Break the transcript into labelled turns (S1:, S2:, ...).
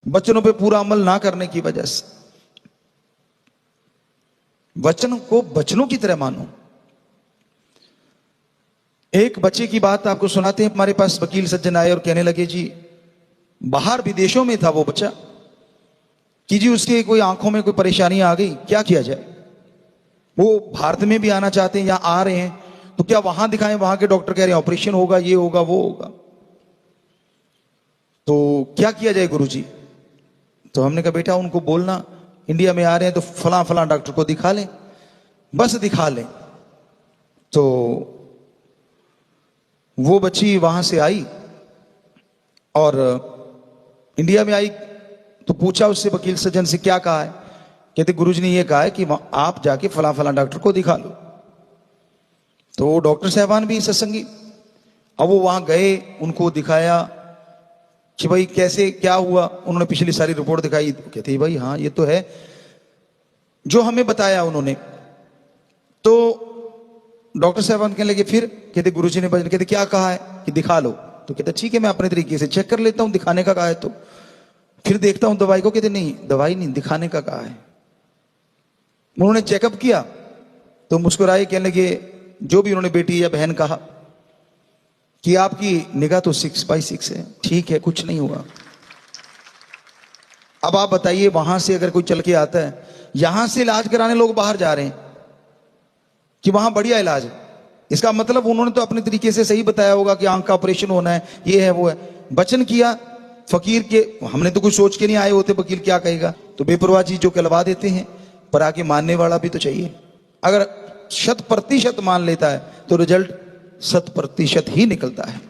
S1: वचनों पे पूरा अमल ना करने की वजह से। वचन को वचनों की तरह मानो। एक बच्चे की बात आपको सुनाते हैं। हमारे पास वकील सज्जन आए और कहने लगे, जी बाहर विदेशों में था वो बच्चा, कि जी उसके कोई आंखों में कोई परेशानी आ गई, क्या किया जाए। वो भारत में भी आना चाहते हैं, यहां आ रहे हैं, तो क्या वहां दिखाएं। वहां के डॉक्टर कह रहे हैं ऑपरेशन होगा, ये होगा, वो होगा, तो क्या किया जाए गुरुजी। तो हमने कहा बेटा उनको बोलना इंडिया में आ रहे हैं तो फलां फलां डॉक्टर को दिखा लें, बस दिखा लें। तो वो बच्ची वहां से आई और इंडिया में आई तो पूछा उससे वकील सज्जन से, क्या कहा है। कहते गुरुजी ने ये कहा है कि आप जाके फलां फलां डॉक्टर को दिखा लो। तो वो डॉक्टर साहबान भी सत्संगी, अब वो वहां गए, उनको दिखाया कि भाई कैसे क्या हुआ। उन्होंने पिछली सारी रिपोर्ट दिखाई। कहते भाई हाँ ये तो है जो हमें बताया उन्होंने। तो डॉक्टर साहबान कहने लगे फिर। कहते गुरुजी ने कहते क्या कहा है कि दिखा लो। तो कहते ठीक है मैं अपने तरीके से चेक कर लेता हूं, दिखाने का कहा है तो फिर देखता हूं दवाई को। कहते नहीं दवाई नहीं, दिखाने का कहा है। उन्होंने चेकअप किया तो मुस्कुराए, कहने लगे जो भी उन्होंने बेटी या बहन कहा कि आपकी निगाह तो 6/6 है, ठीक है कुछ नहीं हुआ। अब आप बताइए वहां से अगर कोई चल के आता है, यहां से इलाज कराने लोग बाहर जा रहे हैं कि वहां बढ़िया इलाज है, इसका मतलब उन्होंने तो अपने तरीके से सही बताया होगा कि आंख का ऑपरेशन होना है, ये है वो है। वचन किया फकीर के, हमने तो कुछ सोच के नहीं आए होते वकील क्या कहेगा, तो बेपरवाह चीज जो कहलवा देते हैं। पर आके मानने वाला भी तो चाहिए। अगर 100% मान लेता है तो रिजल्ट 100% ही निकलता है।